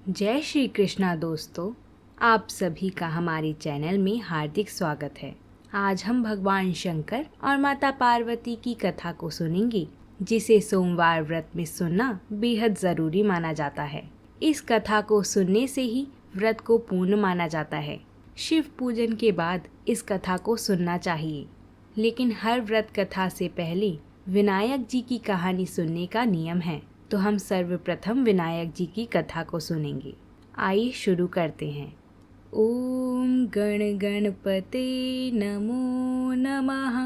जय श्री कृष्णा दोस्तों, आप सभी का हमारे चैनल में हार्दिक स्वागत है। आज हम भगवान शंकर और माता पार्वती की कथा को सुनेंगे, जिसे सोमवार व्रत में सुनना बेहद ज़रूरी माना जाता है। इस कथा को सुनने से ही व्रत को पूर्ण माना जाता है। शिव पूजन के बाद इस कथा को सुनना चाहिए, लेकिन हर व्रत कथा से पहले विनायक जी की कहानी सुनने का नियम है। तो हम सर्वप्रथम विनायक जी की कथा को सुनेंगे। आइए शुरू करते हैं। ओम गण गणपते नमो नमः।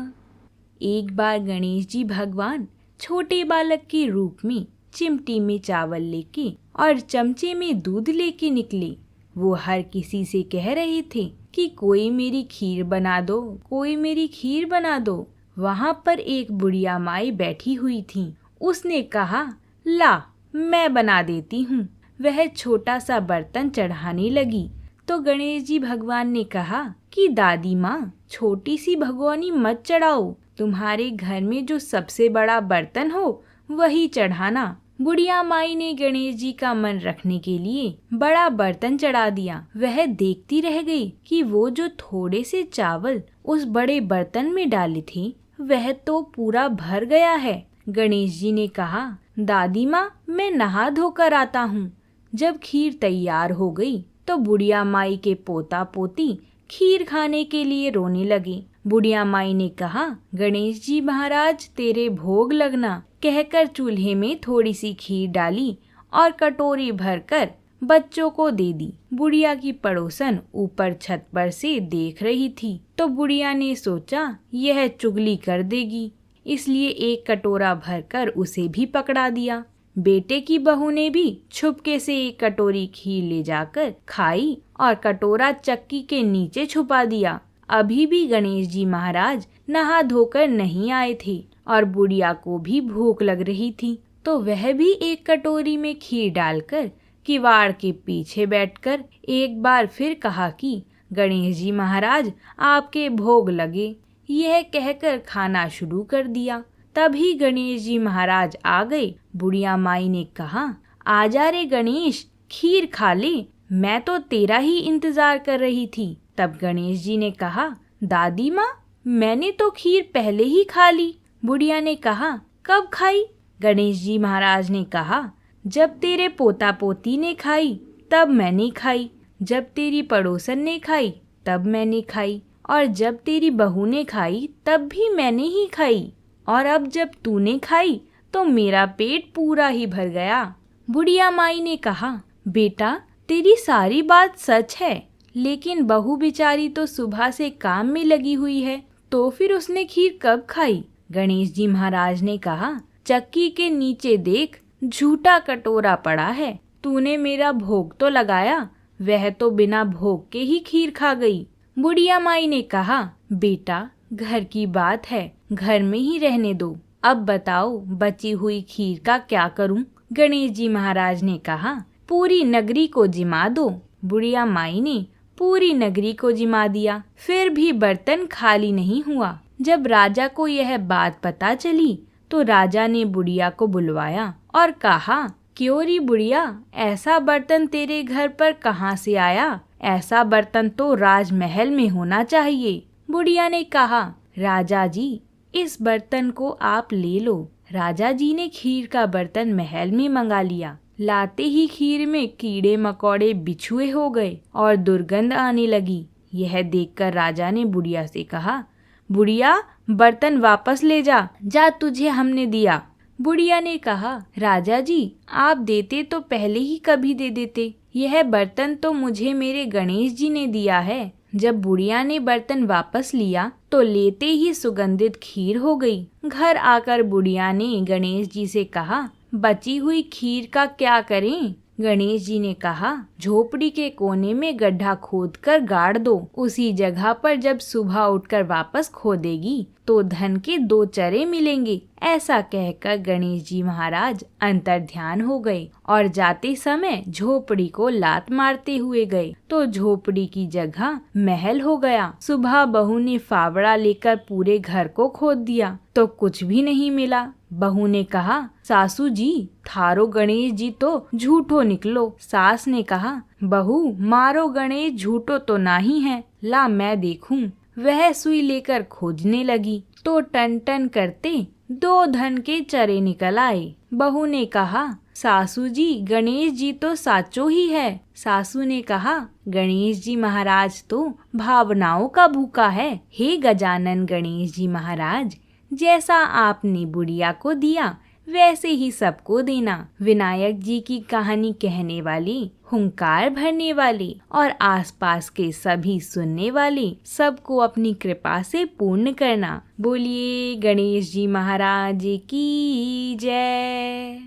एक बार गणेश जी भगवान छोटे बालक के रूप में चिमटी में चावल लेके और चमचे में दूध लेके निकले। वो हर किसी से कह रहे थे कि कोई मेरी खीर बना दो, कोई मेरी खीर बना दो। वहां पर एक बुढ़िया माई बैठी हुई थी। उसने कहा, ला मैं बना देती हूँ। वह छोटा सा बर्तन चढ़ाने लगी तो गणेश जी भगवान ने कहा कि दादी माँ, छोटी सी भगोनी मत चढ़ाओ, तुम्हारे घर में जो सबसे बड़ा बर्तन हो वही चढ़ाना। बुढ़िया माई ने गणेश जी का मन रखने के लिए बड़ा बर्तन चढ़ा दिया। वह देखती रह गई कि वो जो थोड़े से चावल उस बड़े बर्तन में डाले थे वह तो पूरा भर गया है। गणेश जी ने कहा, दादी माँ, मैं नहा धोकर आता हूँ। जब खीर तैयार हो गई तो बुढ़िया माई के पोता पोती खीर खाने के लिए रोने लगे। बुढ़िया माई ने कहा, गणेश जी महाराज तेरे भोग लगना, कहकर चूल्हे में थोड़ी सी खीर डाली और कटोरी भरकर बच्चों को दे दी। बुढ़िया की पड़ोसन ऊपर छत पर से देख रही थी तो बुढ़िया ने सोचा यह चुगली कर देगी, इसलिए एक कटोरा भरकर उसे भी पकड़ा दिया। बेटे की बहू ने भी छुपके से एक कटोरी खीर ले जाकर खाई और कटोरा चक्की के नीचे छुपा दिया। अभी भी गणेश जी महाराज नहा धोकर नहीं आए थे और बुढ़िया को भी भूख लग रही थी, तो वह भी एक कटोरी में खीर डालकर किवाड़ के पीछे बैठकर एक बार फिर कहा कि गणेश जी महाराज आपके भोग लगे। यह कहकर खाना शुरू कर दिया। तभी गणेश जी महाराज आ गए। बुढ़िया माई ने कहा, आजा रे गणेश, खीर खा ले, मैं तो तेरा ही इंतजार कर रही थी। तब गणेश जी ने कहा, दादी माँ, मैंने तो खीर पहले ही खा ली। बुढ़िया ने कहा, कब खाई? गणेश जी महाराज ने कहा, जब तेरे पोता पोती ने खाई तब मैंने खाई, जब तेरी पड़ोसन ने खाई तब मैंने खाई, और जब तेरी बहू ने खाई तब भी मैंने ही खाई, और अब जब तूने खाई तो मेरा पेट पूरा ही भर गया। बुढ़िया माई ने कहा, बेटा तेरी सारी बात सच है, लेकिन बहू बेचारी तो सुबह से काम में लगी हुई है, तो फिर उसने खीर कब खाई? गणेश जी महाराज ने कहा, चक्की के नीचे देख, झूठा कटोरा पड़ा है। तूने मेरा भोग तो लगाया, वह तो बिना भोग के ही खीर खा गई। बुढ़िया माई ने कहा, बेटा घर की बात है, घर में ही रहने दो। अब बताओ बची हुई खीर का क्या करूं? गणेश जी महाराज ने कहा, पूरी नगरी को जिमा दो। बुढ़िया माई ने पूरी नगरी को जिमा दिया, फिर भी बर्तन खाली नहीं हुआ। जब राजा को यह बात पता चली तो राजा ने बुढ़िया को बुलवाया और कहा, क्यों री बुढ़िया, ऐसा बर्तन तेरे घर पर कहाँ से आया? ऐसा बर्तन तो राजमहल में होना चाहिए। बुढ़िया ने कहा, राजा जी, इस बर्तन को आप ले लो। राजा जी ने खीर का बर्तन महल में मंगा लिया। लाते ही खीर में कीड़े मकोड़े बिछुए हो गए और दुर्गंध आने लगी। यह देखकर राजा ने बुढ़िया से कहा, बुढ़िया बर्तन वापस ले जा, जा तुझे हमने दिया। बुढ़िया ने कहा, राजा जी आप देते तो पहले ही कभी दे देते, यह बर्तन तो मुझे मेरे गणेश जी ने दिया है। जब बुढ़िया ने बर्तन वापस लिया तो लेते ही सुगंधित खीर हो गई। घर आकर बुढ़िया ने गणेश जी से कहा, बची हुई खीर का क्या करें? गणेश जी ने कहा, झोपड़ी के कोने में गड्ढा खोदकर गाड़ दो। उसी जगह पर जब सुबह उठकर वापस खोदेगी तो धन के 2 चरे मिलेंगे। ऐसा कहकर गणेश जी महाराज अंतर्ध्यान हो गए और जाते समय झोपड़ी को लात मारते हुए गए तो झोपड़ी की जगह महल हो गया। सुबह बहू ने फावड़ा लेकर पूरे घर को खोद दिया तो कुछ भी नहीं मिला। बहू ने कहा, सासू जी थारो गणेश जी तो झूठो निकलो। सास ने कहा, बहू मारो गणेश झूठो तो नहीं है, ला मैं देखूं। वह सुई लेकर खोजने लगी तो टन टन करते 2 धन के चरे निकल आए। बहू ने कहा, सासू जी गणेश जी तो साचो ही है। सासू ने कहा, गणेश जी महाराज तो भावनाओं का भूखा है। हे गजानन गणेश जी महाराज, जैसा आपने बुढ़िया को दिया वैसे ही सबको देना। विनायक जी की कहानी कहने वाली, हुंकार भरने वाले और आसपास के सभी सुनने वाले सबको अपनी कृपा से पूर्ण करना। बोलिए गणेश जी महाराज की जय।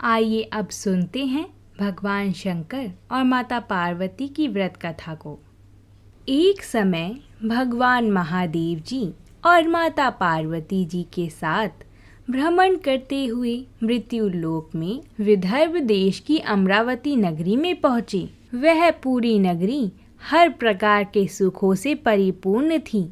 आइए अब सुनते हैं भगवान शंकर और माता पार्वती की व्रत कथा को। एक समय भगवान महादेव जी और माता पार्वती जी के साथ भ्रमण करते हुए मृत्यु लोक में विदर्भ देश की अमरावती नगरी में पहुँचे। वह पूरी नगरी हर प्रकार के सुखों से परिपूर्ण थी।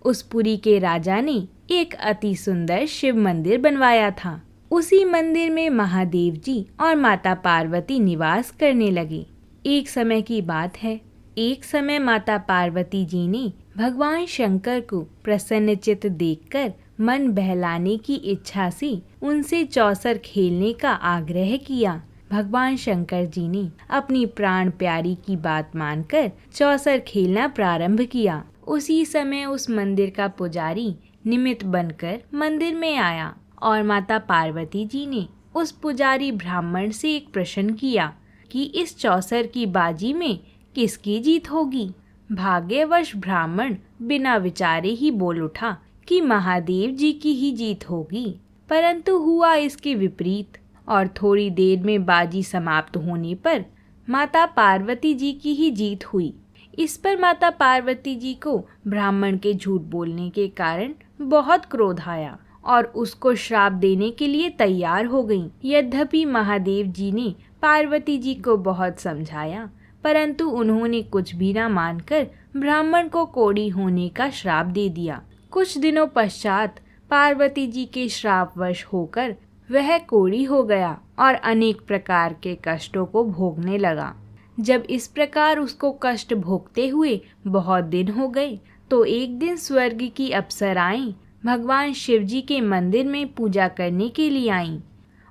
उस पुरी के राजा ने एक अति सुंदर शिव मंदिर बनवाया था। उसी मंदिर में महादेव जी और माता पार्वती निवास करने लगे। एक समय की बात है, एक समय माता पार्वती जी ने भगवान शंकर को प्रसन्नचित्त देखकर मन बहलाने की इच्छा से उनसे चौसर खेलने का आग्रह किया। भगवान शंकर जी ने अपनी प्राण प्यारी की बात मानकर चौसर खेलना प्रारंभ किया। उसी समय उस मंदिर का पुजारी निमित्त बनकर मंदिर में आया और माता पार्वती जी ने उस पुजारी ब्राह्मण से एक प्रश्न किया कि इस चौसर की बाजी में किसकी जीत होगी। भाग्यवश ब्राह्मण बिना विचारे ही बोल उठा कि महादेव जी की ही जीत होगी। परंतु हुआ इसके विपरीत और थोड़ी देर में बाजी समाप्त होने पर माता पार्वती जी की ही जीत हुई। इस पर माता पार्वती जी को ब्राह्मण के झूठ बोलने के कारण बहुत क्रोध आया और उसको श्राप देने के लिए तैयार हो गईं। यद्यपि महादेव जी ने पार्वती जी को बहुत समझाया, परंतु उन्होंने कुछ भी न मानकर ब्राह्मण को कोढ़ी होने का श्राप दे दिया। कुछ दिनों पश्चात पार्वती जी के श्रापवश होकर वह कोढ़ी हो गया और अनेक प्रकार के कष्टों को भोगने लगा। जब इस प्रकार उसको कष्ट भोगते हुए बहुत दिन हो गए तो एक दिन स्वर्ग की अप्सराएं भगवान शिव जी के मंदिर में पूजा करने के लिए आईं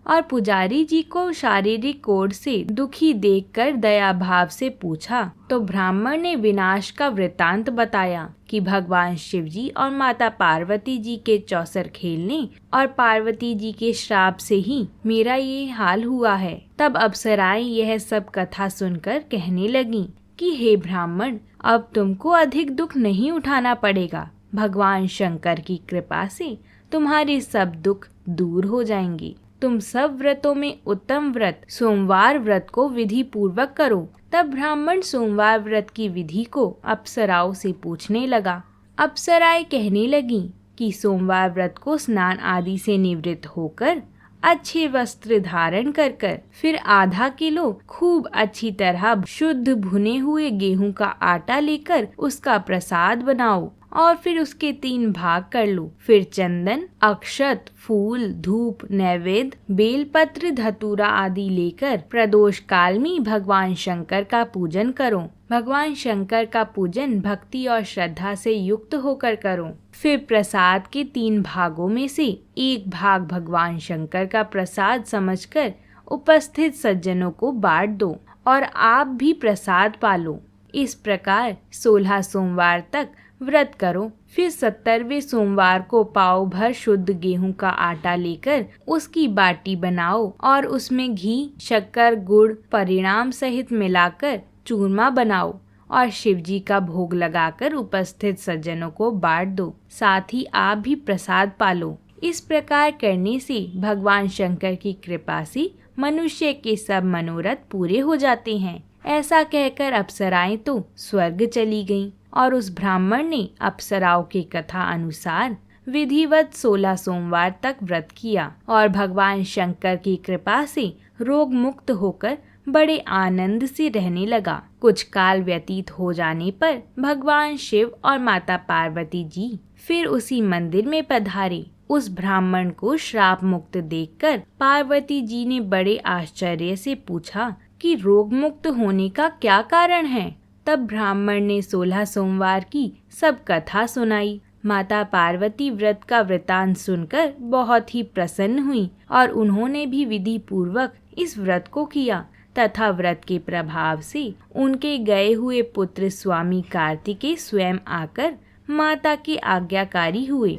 और पुजारी जी को शारीरिक कोढ़ से दुखी देखकर दया भाव से पूछा तो ब्राह्मण ने विनाश का वृतांत बताया कि भगवान शिव जी और माता पार्वती जी के चौसर खेलने और पार्वती जी के श्राप से ही मेरा ये हाल हुआ है। तब अप्सराएं यह सब कथा सुनकर कहने लगीं कि हे ब्राह्मण, अब तुमको अधिक दुख नहीं उठाना पड़ेगा। भगवान शंकर की कृपा से तुम्हारे सब दुख दूर हो जाएंगे। तुम सब व्रतों में उत्तम व्रत सोमवार व्रत को विधि पूर्वक करो। तब ब्राह्मण सोमवार व्रत की विधि को अप्सराओं से पूछने लगा। अप्सराएं कहने लगी कि सोमवार व्रत को स्नान आदि से निवृत्त होकर अच्छे वस्त्र धारण कर फिर आधा किलो खूब अच्छी तरह शुद्ध भुने हुए गेहूं का आटा लेकर उसका प्रसाद बनाओ और फिर उसके 3 भाग कर लो। फिर चंदन, अक्षत, फूल, धूप, नैवेद्य, बेलपत्र, धतूरा आदि लेकर प्रदोष काल में भगवान शंकर का पूजन करो। भगवान शंकर का पूजन भक्ति और श्रद्धा से युक्त होकर करो। फिर प्रसाद के 3 भागों में से 1 भाग भगवान शंकर का प्रसाद समझकर उपस्थित सज्जनों को बांट दो और आप भी प्रसाद पालो। इस प्रकार 16 सोमवार तक व्रत करो। फिर 70वें सोमवार को पाव भर शुद्ध गेहूं का आटा लेकर उसकी बाटी बनाओ और उसमें घी, शक्कर, गुड़ परिणाम सहित मिलाकर चूरमा बनाओ और शिव जी का भोग लगाकर उपस्थित सज्जनों को बांट दो। साथ ही आप भी प्रसाद पालो। इस प्रकार करने से भगवान शंकर की कृपा से मनुष्य के सब मनोरथ पूरे हो जाते हैं। ऐसा कहकर अप्सराएं तो स्वर्ग चली गईं और उस ब्राह्मण ने अप्सराओं की कथा अनुसार विधिवत 16 सोमवार तक व्रत किया और भगवान शंकर की कृपा से रोग मुक्त होकर बड़े आनंद से रहने लगा। कुछ काल व्यतीत हो जाने पर भगवान शिव और माता पार्वती जी फिर उसी मंदिर में पधारे। उस ब्राह्मण को श्राप मुक्त देखकर पार्वती जी ने बड़े आश्चर्य से पूछा कि रोग मुक्त होने का क्या कारण है। तब ब्राह्मण ने 16 सोमवार की सब कथा सुनाई। माता पार्वती व्रत का वृतांत सुनकर बहुत ही प्रसन्न हुई और उन्होंने भी विधि पूर्वक इस व्रत को किया तथा व्रत के प्रभाव से उनके गए हुए पुत्र स्वामी कार्तिकेय स्वयं आकर माता के आज्ञाकारी हुए।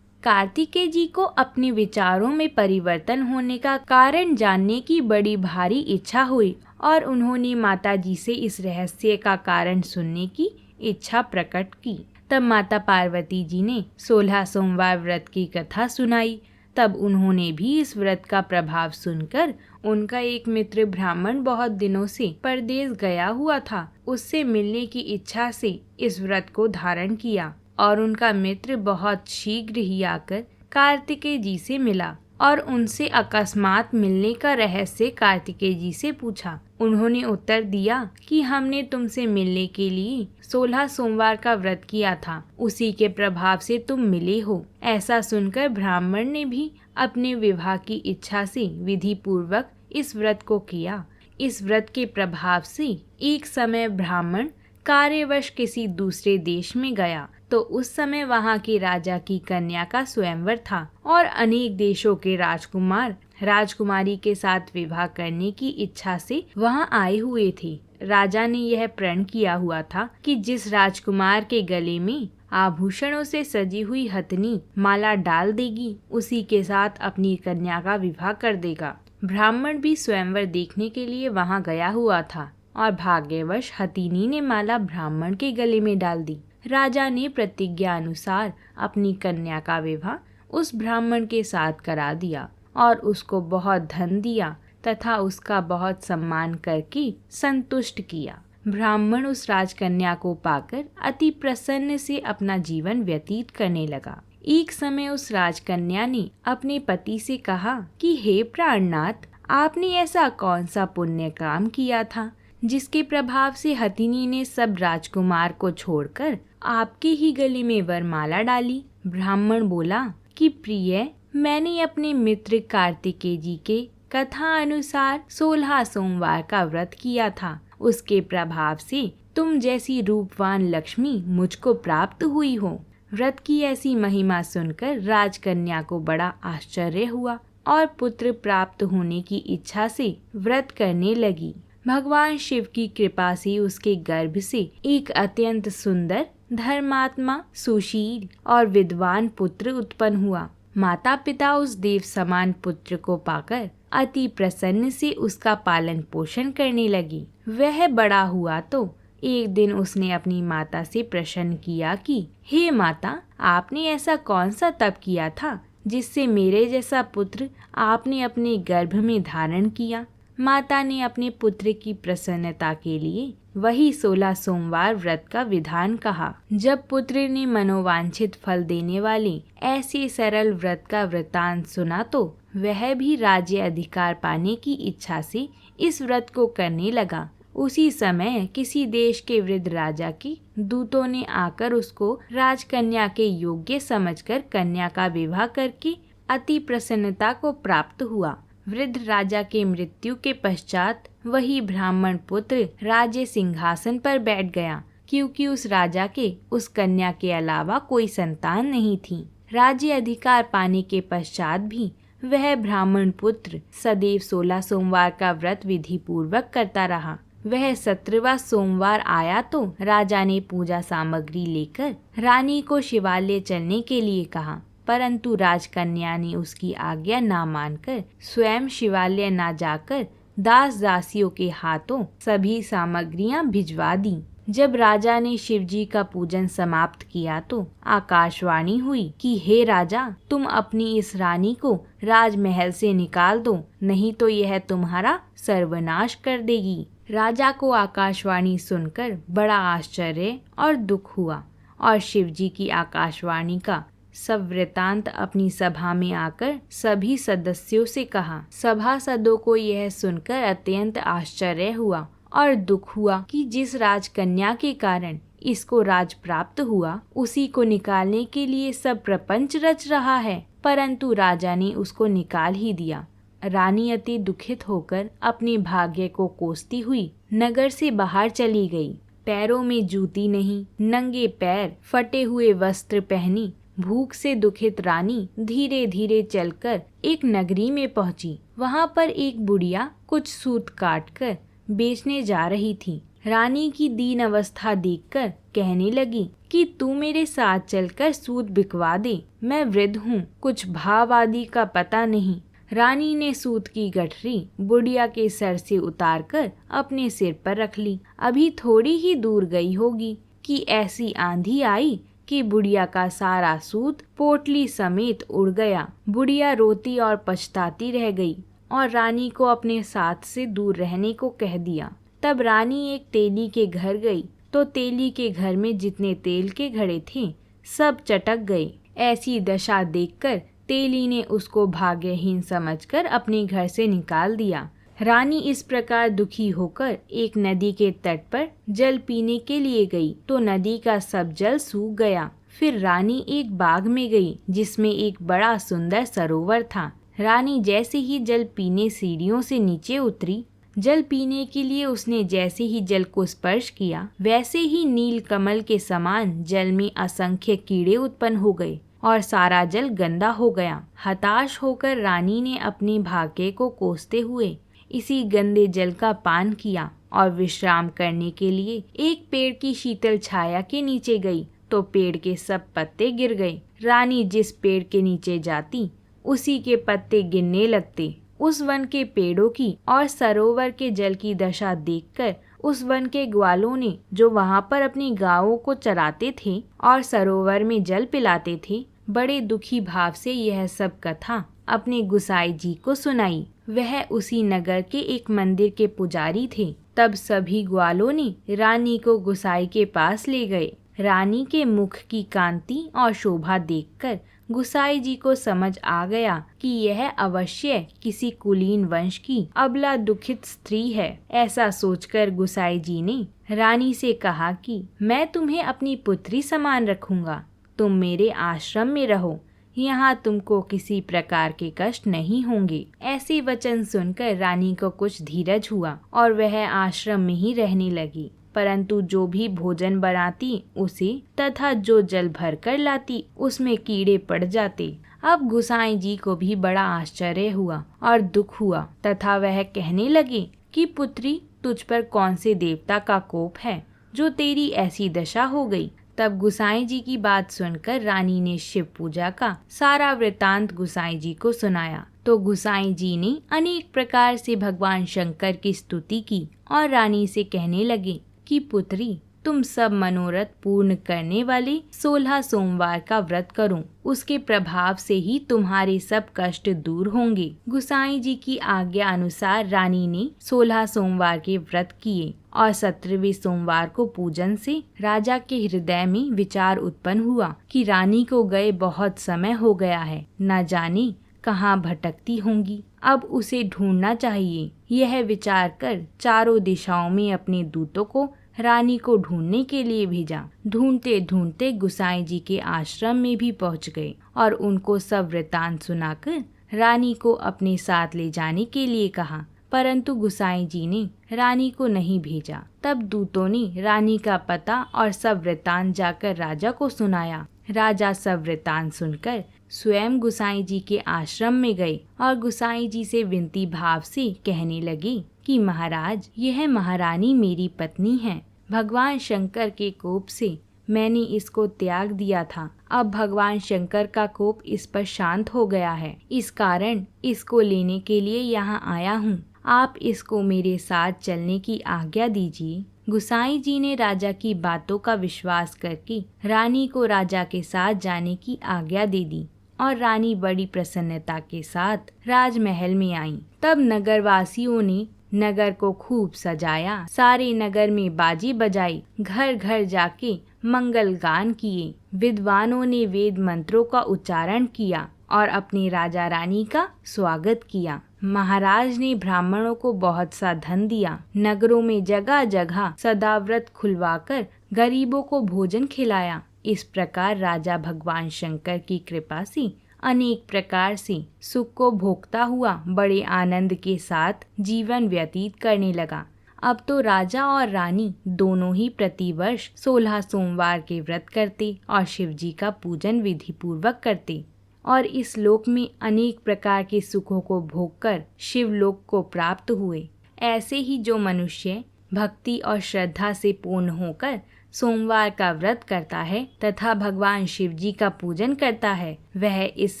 कार्तिकेय जी को अपने विचारों में परिवर्तन होने का कारण जानने की बड़ी भारी इच्छा हुई और उन्होंने माता जी से इस रहस्य का कारण सुनने की इच्छा प्रकट की। तब माता पार्वती जी ने 16 सोमवार व्रत की कथा सुनाई। तब उन्होंने भी इस व्रत का प्रभाव सुनकर उनका एक मित्र ब्राह्मण बहुत दिनों से परदेश गया हुआ था, उससे मिलने की इच्छा से इस व्रत को धारण किया और उनका मित्र बहुत शीघ्र ही आकर कार्तिकेय जी से मिला और उनसे अकस्मात मिलने का रहस्य कार्तिकेय जी से पूछा। उन्होंने उत्तर दिया कि हमने तुमसे मिलने के लिए 16 सोमवार का व्रत किया था, उसी के प्रभाव से तुम मिले हो। ऐसा सुनकर ब्राह्मण ने भी अपने विवाह की इच्छा से विधि पूर्वक इस व्रत को किया। इस व्रत के प्रभाव से एक समय ब्राह्मण कार्यवश किसी दूसरे देश में गया तो उस समय वहाँ के राजा की कन्या का स्वयंवर था और अनेक देशों के राजकुमार राजकुमारी के साथ विवाह करने की इच्छा से वहाँ आए हुए थे। राजा ने यह प्रण किया हुआ था कि जिस राजकुमार के गले में आभूषणों से सजी हुई हथनी माला डाल देगी, उसी के साथ अपनी कन्या का विवाह कर देगा। ब्राह्मण भी स्वयंवर देखने के लिए वहाँ गया हुआ था और भाग्यवश हथिनी ने माला ब्राह्मण के गले में डाल दी। राजा ने प्रतिज्ञा अनुसार अपनी कन्या का विवाह उस ब्राह्मण के साथ करा दिया और उसको बहुत धन दिया तथा उसका बहुत सम्मान करके संतुष्ट किया। ब्राह्मण उस राजकन्या को पाकर अति प्रसन्न से अपना जीवन व्यतीत करने लगा। एक समय उस राजकन्या ने अपने पति से कहा कि हे प्राणनाथ, आपने ऐसा कौन सा पुण्य काम किया था जिसके प्रभाव से हथिनी ने सब राजकुमार को छोड़कर आपके ही गले में वरमाला डाली। ब्राह्मण बोला कि प्रिय, मैंने अपने मित्र कार्तिकेय जी के कथा अनुसार 16 सोमवार का व्रत किया था। उसके प्रभाव से तुम जैसी रूपवान लक्ष्मी मुझको प्राप्त हुई हो। व्रत की ऐसी महिमा सुनकर राजकन्या को बड़ा आश्चर्य हुआ और पुत्र प्राप्त होने की इच्छा से व्रत करने लगी। भगवान शिव की कृपा से उसके गर्भ से एक अत्यंत सुंदर, धर्मात्मा, सुशील और विद्वान पुत्र उत्पन्न हुआ। माता पिता उस देव समान पुत्र को पाकर अति प्रसन्न से उसका पालन पोषण करने लगी। वह बड़ा हुआ तो एक दिन उसने अपनी माता से प्रश्न किया कि हे माता, आपने ऐसा कौन सा तप किया था जिससे मेरे जैसा पुत्र आपने अपने गर्भ में धारण किया। माता ने अपने पुत्र की प्रसन्नता के लिए वही 16 सोमवार व्रत का विधान कहा। जब पुत्र ने मनोवांछित फल देने वाले ऐसे सरल व्रत का वृतांत सुना तो वह भी राज्य अधिकार पाने की इच्छा से इस व्रत को करने लगा। उसी समय किसी देश के वृद्ध राजा के दूतों ने आकर उसको राजकन्या के योग्य समझकर कन्या का विवाह करके अति प्रसन्नता को प्राप्त हुआ। वृद्ध राजा के मृत्यु के पश्चात वही ब्राह्मण पुत्र राज्य सिंहासन पर बैठ गया, क्योंकि उस राजा के उस कन्या के अलावा कोई संतान नहीं थी। राज्य अधिकार पाने के पश्चात भी वह ब्राह्मण पुत्र सदैव 16 सोमवार का व्रत विधि पूर्वक करता रहा। वह 17वां सोमवार आया तो राजा ने पूजा सामग्री लेकर रानी को शिवालय चलने के लिए कहा, परंतु राजकन्या ने उसकी आज्ञा ना मानकर स्वयं शिवालय ना जाकर दास दासियों के हाथों सभी सामग्रियां भिजवा दी। जब राजा ने शिवजी का पूजन समाप्त किया तो आकाशवाणी हुई कि हे राजा, तुम अपनी इस रानी को राजमहल से निकाल दो, नहीं तो यह तुम्हारा सर्वनाश कर देगी। राजा को आकाशवाणी सुनकर बड़ा आश्चर्य और दुख हुआ और शिवजी की आकाशवाणी का सब वृतांत अपनी सभा में आकर सभी सदस्यों से कहा। सभासदों को यह सुनकर अत्यंत आश्चर्य हुआ और दुख हुआ कि जिस राजकन्या के कारण इसको राज प्राप्त हुआ उसी को निकालने के लिए सब प्रपंच रच रहा है, परंतु राजा ने उसको निकाल ही दिया। रानी अति दुखित होकर अपने भाग्य को कोसती हुई नगर से बाहर चली गई। पैरों में जूती नहीं, नंगे पैर, फटे हुए वस्त्र पहनी, भूख से दुखित रानी धीरे धीरे चलकर एक नगरी में पहुंची। वहां पर एक बुढ़िया कुछ सूत काटकर बेचने जा रही थी। रानी की दीन अवस्था देखकर कहने लगी कि तू मेरे साथ चलकर सूत बिकवा दे, मैं वृद्ध हूँ, कुछ भाव आदि का पता नहीं। रानी ने सूत की गठरी बुढ़िया के सर से उतारकर अपने सिर पर रख ली। अभी थोड़ी ही दूर गई होगी कि ऐसी आंधी आई कि बुढ़िया का सारा सूत पोटली समेत उड़ गया। बुढ़िया रोती और पछताती रह गई और रानी को अपने साथ से दूर रहने को कह दिया। तब रानी एक तेली के घर गई तो तेली के घर में जितने तेल के घड़े थे सब चटक गए। ऐसी दशा देखकर तेली ने उसको भाग्यहीन समझकर अपने घर से निकाल दिया। रानी इस प्रकार दुखी होकर एक नदी के तट पर जल पीने के लिए गई तो नदी का सब जल सूख गया। फिर रानी एक बाग में गई जिसमें एक बड़ा सुंदर सरोवर था। रानी जैसे ही जल पीने सीढ़ियों से नीचे उतरी, जल पीने के लिए उसने जैसे ही जल को स्पर्श किया वैसे ही नील कमल के समान जल में असंख्य कीड़े उत्पन्न हो गए और सारा जल गंदा हो गया। हताश होकर रानी ने अपने भाग्य को कोसते हुए इसी गंदे जल का पान किया और विश्राम करने के लिए एक पेड़ की शीतल छाया के नीचे गई तो पेड़ के सब पत्ते गिर गए। रानी जिस पेड़ के नीचे जाती उसी के पत्ते गिरने लगते। उस वन के पेड़ों की और सरोवर के जल की दशा देखकर उस वन के ग्वालों ने, जो वहां पर अपनी गायों को चराते थे और सरोवर में जल पिलाते थे, बड़े दुखी भाव से यह सब कथा अपने गुसाई जी को सुनाई। वह उसी नगर के एक मंदिर के पुजारी थे। तब सभी ग्वालों ने रानी को गुसाई के पास ले गए। रानी के मुख की कांति और शोभा देखकर गुसाई जी को समझ आ गया कि यह अवश्य किसी कुलीन वंश की अबला दुखित स्त्री है। ऐसा सोचकर गुसाई जी ने रानी से कहा कि मैं तुम्हें अपनी पुत्री समान रखूंगा, तुम मेरे आश्रम में रहो, यहाँ तुमको किसी प्रकार के कष्ट नहीं होंगे। ऐसे वचन सुनकर रानी को कुछ धीरज हुआ और वह आश्रम में ही रहने लगी। परंतु जो भी भोजन बनाती उसे तथा जो जल भर कर लाती उसमें कीड़े पड़ जाते। अब गुसाई जी को भी बड़ा आश्चर्य हुआ और दुख हुआ तथा वह कहने लगे कि पुत्री, तुझ पर कौन से देवता का कोप है जो तेरी ऐसी दशा हो गई। तब गुसाई जी की बात सुनकर रानी ने शिव पूजा का सारा वृतांत गुसाई जी को सुनाया। तो गुसाई जी ने अनेक प्रकार से भगवान शंकर की स्तुति की और रानी से कहने लगे कि पुत्री, तुम सब मनोरथ पूर्ण करने वाले 16 सोमवार का व्रत करो, उसके प्रभाव से ही तुम्हारे सब कष्ट दूर होंगे। गुसाई जी की आज्ञा अनुसार रानी ने 16 सोमवार के व्रत किए और 17वें सोमवार को पूजन से राजा के हृदय में विचार उत्पन्न हुआ कि रानी को गए बहुत समय हो गया है, न जाने कहाँ भटकती होंगी, अब उसे ढूंढना चाहिए। यह विचार कर चारों दिशाओं में अपने दूतों को रानी को ढूंढने के लिए भेजा। ढूंढते ढूंढते गुसाई जी के आश्रम में भी पहुंच गए और उनको सब वृतांत सुनाकर रानी को अपने साथ ले जाने के लिए कहा, परंतु गुसाई जी ने रानी को नहीं भेजा। तब दूतों ने रानी का पता और सब वृतांत जाकर राजा को सुनाया। राजा सब वृतांत सुनकर स्वयं गुसाई जी के आश्रम में गए और गुसाई जी से विनती भाव से कहने लगे कि महाराज, यह महारानी मेरी पत्नी है। भगवान शंकर के कोप से मैंने इसको त्याग दिया था। अब भगवान शंकर का कोप इस पर शांत हो गया है, इस कारण इसको लेने के लिए यहाँ आया हूँ। आप इसको मेरे साथ चलने की आज्ञा दीजिए। गुसाई जी ने राजा की बातों का विश्वास करके रानी को राजा के साथ जाने की आज्ञा दे दी और रानी बड़ी प्रसन्नता के साथ राजमहल में आई। तब नगरवासियों ने नगर को खूब सजाया, सारे नगर में बाजी बजाई, घर घर जाके मंगल गान किए। विद्वानों ने वेद मंत्रों का उच्चारण किया और अपने राजा रानी का स्वागत किया। महाराज ने ब्राह्मणों को बहुत सा धन दिया। नगरों में जगह जगह सदाव्रत खुलवाकर गरीबों को भोजन खिलाया। इस प्रकार राजा भगवान शंकर की कृपा से अनेक प्रकार से सुख को भोगता हुआ बड़े आनंद के साथ जीवन व्यतीत करने लगा। अब तो राजा और रानी दोनों ही प्रतिवर्ष 16 सोमवार के व्रत करते और शिव जी का पूजन विधि पूर्वक करते और इस लोक में अनेक प्रकार के सुखों को भोगकर शिवलोक को प्राप्त हुए। ऐसे ही जो मनुष्य भक्ति और श्रद्धा से पूर्ण होकर सोमवार का व्रत करता है तथा भगवान शिव जी का पूजन करता है, वह इस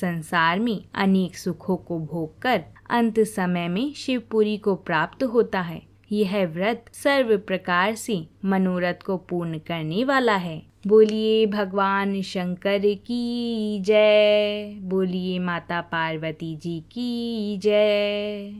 संसार में अनेक सुखों को भोगकर अंत समय में शिवपुरी को प्राप्त होता है। यह व्रत सर्व प्रकार से मनोरथ को पूर्ण करने वाला है। बोलिए भगवान शंकर की जय। बोलिए माता पार्वती जी की जय।